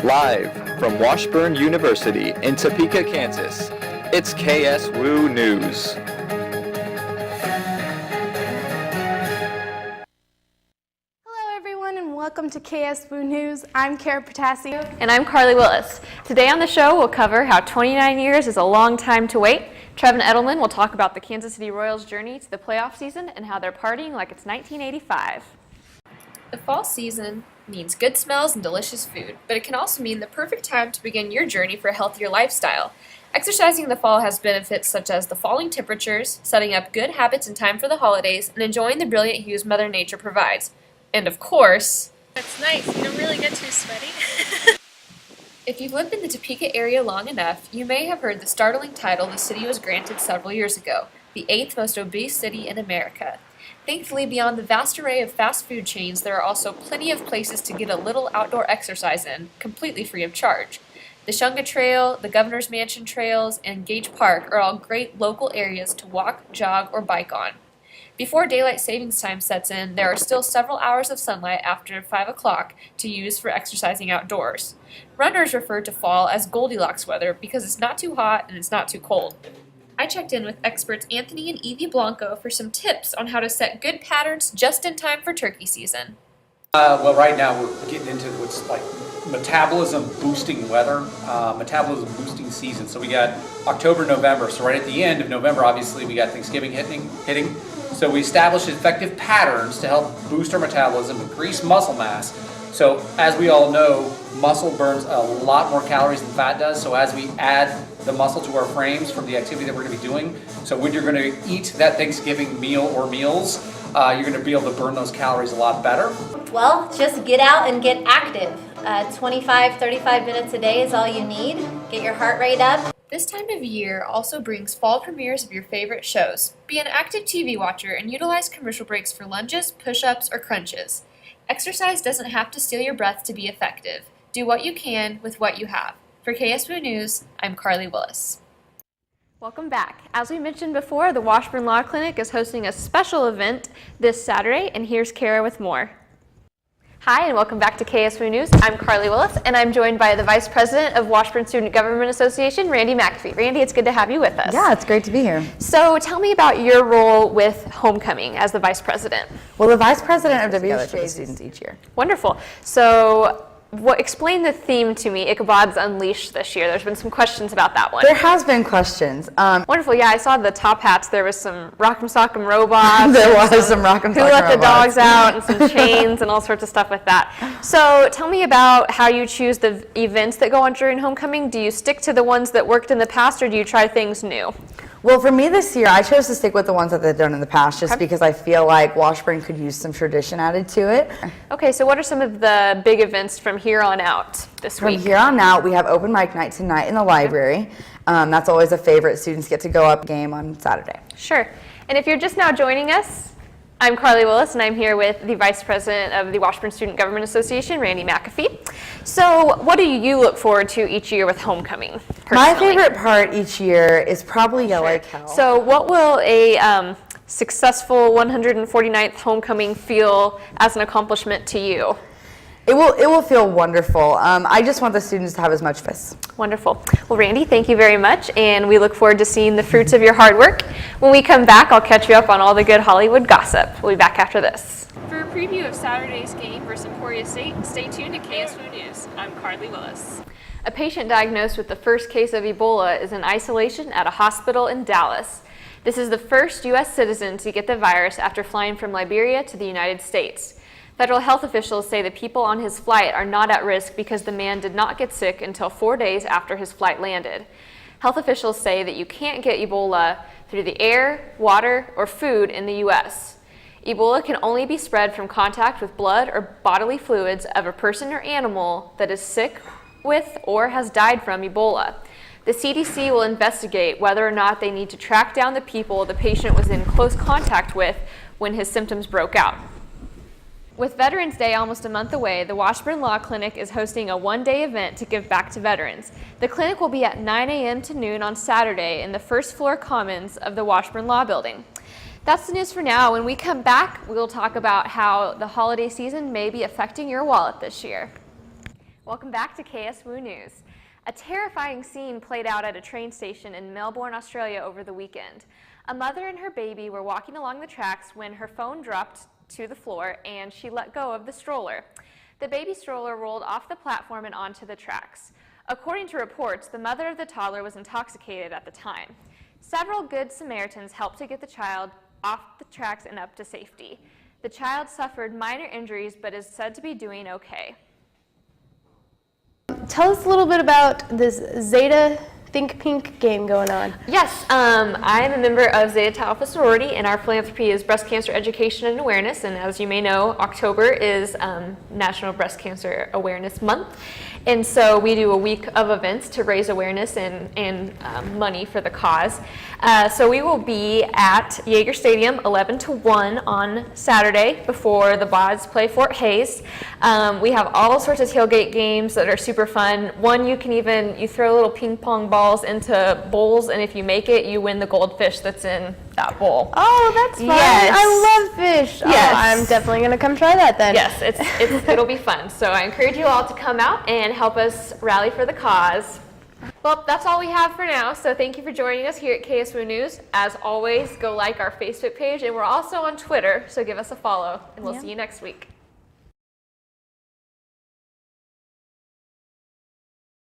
Live from Washburn University in Topeka, Kansas, it's KSWU News. Hello everyone and welcome to KSWU News. I'm Kara Potasio. And I'm Carly Willis. Today on the show we'll cover how 29 years is a long time to wait. Trevin Edelman will talk about the Kansas City Royals' journey to the playoff season and how they're partying like it's 1985. The fall season means good smells and delicious food, but it can also mean the perfect time to begin your journey for a healthier lifestyle. Exercising in the fall has benefits such as the falling temperatures, setting up good habits in time for the holidays, and enjoying the brilliant hues Mother Nature provides. And of course, it's nice. You don't really get too sweaty. If you've lived in the Topeka area long enough, you may have heard the startling title the city was granted several years ago, the 8th most obese city in America. Thankfully, beyond the vast array of fast food chains, there are also plenty of places to get a little outdoor exercise in, completely free of charge. The Shunga Trail, the Governor's Mansion Trails, and Gage Park are all great local areas to walk, jog, or bike on. Before daylight savings time sets in, there are still several hours of sunlight after 5 o'clock to use for exercising outdoors. Runners refer to fall as Goldilocks weather because it's not too hot and it's not too cold. I checked in with experts Anthony and Evie Blanco for some tips on how to set good patterns just in time for turkey season. Well, right now we're getting into what's like metabolism boosting weather, metabolism boosting season. So we got October, November. So right at the end of November, obviously, we got Thanksgiving hitting. So we established effective patterns to help boost our metabolism, increase muscle mass. So as we all know, muscle burns a lot more calories than fat does. So as we add the muscle to our frames from the activity that we're going to be doing, so when you're going to eat that Thanksgiving meal or meals, you're going to be able to burn those calories a lot better. Well, just get out and get active. 25, 35 minutes a day is all you need. Get your heart rate up. This time of year also brings fall premieres of your favorite shows. Be an active TV watcher and utilize commercial breaks for lunges, push-ups, or crunches. Exercise doesn't have to steal your breath to be effective. Do what you can with what you have. For KSWU News, I'm Carly Willis. Welcome back. As we mentioned before, the Washburn Law Clinic is hosting a special event this Saturday, and here's Kara with more. Hi, and welcome back to KSWU News. I'm Carly Willis, and I'm joined by the Vice President of Washburn Student Government Association, Randy McAfee. Randy, it's good to have you with us. Yeah, it's great to be here. So tell me about your role with Homecoming as the Vice President. Well, the Vice President of WHJ students each year. Wonderful. So explain the theme to me, Ichabod's Unleashed this year. There's been some questions about that one. There has been questions. Wonderful. Yeah, I saw the top hats. There was some Rock'em Sock'em robots. There was some Rock'em Sock'em robots. Who let the dogs out and some chains and all sorts of stuff with that. So tell me about how you choose the events that go on during Homecoming. Do you stick to the ones that worked in the past, or do you try things new? Well, for me this year, I chose to stick with the ones that they've done in the past just because I feel like Washburn could use some tradition added to it. Okay, so what are some of the big events from here on out this week? From here on out, we have open mic night tonight in the library. That's always a favorite. Students get to go up game on Saturday. Sure. And if you're just now joining us, I'm Carly Willis, and I'm here with the Vice President of the Washburn Student Government Association, Randy McAfee. So what do you look forward to each year with Homecoming, personally? My favorite part each year is probably Yellow Cow. So what will a successful 149th Homecoming feel as an accomplishment to you? It will feel wonderful. I just want the students to have as much fun. Wonderful. Well, Randy, thank you very much, and we look forward to seeing the fruits of your hard work. When we come back, I'll catch you up on all the good Hollywood gossip. We'll be back after this. For a preview of Saturday's game versus Emporia State, stay tuned to KSWU News. I'm Carly Willis. A patient diagnosed with the first case of Ebola is in isolation at a hospital in Dallas. This is the first U.S. citizen to get the virus after flying from Liberia to the United States. Federal health officials say the people on his flight are not at risk because the man did not get sick until 4 days after his flight landed. Health officials say that you can't get Ebola through the air, water, or food in the U.S. Ebola can only be spread from contact with blood or bodily fluids of a person or animal that is sick with or has died from Ebola. The CDC will investigate whether or not they need to track down the people the patient was in close contact with when his symptoms broke out. With Veterans Day almost a month away, the Washburn Law Clinic is hosting a one-day event to give back to veterans. The clinic will be at 9 a.m. to noon on Saturday in the first floor commons of the Washburn Law Building. That's the news for now. When we come back, we'll talk about how the holiday season may be affecting your wallet this year. Welcome back to KSWU News. A terrifying scene played out at a train station in Melbourne, Australia over the weekend. A mother and her baby were walking along the tracks when her phone dropped to the floor and she let go of the stroller. The baby stroller rolled off the platform and onto the tracks. According to reports, the mother of the toddler was intoxicated at the time. Several Good Samaritans helped to get the child off the tracks and up to safety. The child suffered minor injuries but is said to be doing okay. Tell us a little bit about this Zeta Think Pink game going on. Yes, I am a member of Zeta Tau Alpha sorority, and our philanthropy is breast cancer education and awareness. And as you may know, October is National Breast Cancer Awareness Month. And so we do a week of events to raise awareness and money for the cause. So we will be at Yager Stadium 11 to 1 on Saturday before the Bods play Fort Hayes. We have all sorts of tailgate games that are super fun. One, you throw little ping pong balls into bowls, and if you make it, you win the goldfish that's in that bowl. Oh, that's fun. Yes. I love fish. Yes. Oh, I'm definitely going to come try that then. Yes, it'll be fun. So I encourage you all to come out and help us rally for the cause. Well, that's all we have for now, so thank you for joining us here at KSWU News. As always, go like our Facebook page, and we're also on Twitter, so give us a follow, and we'll see you next week.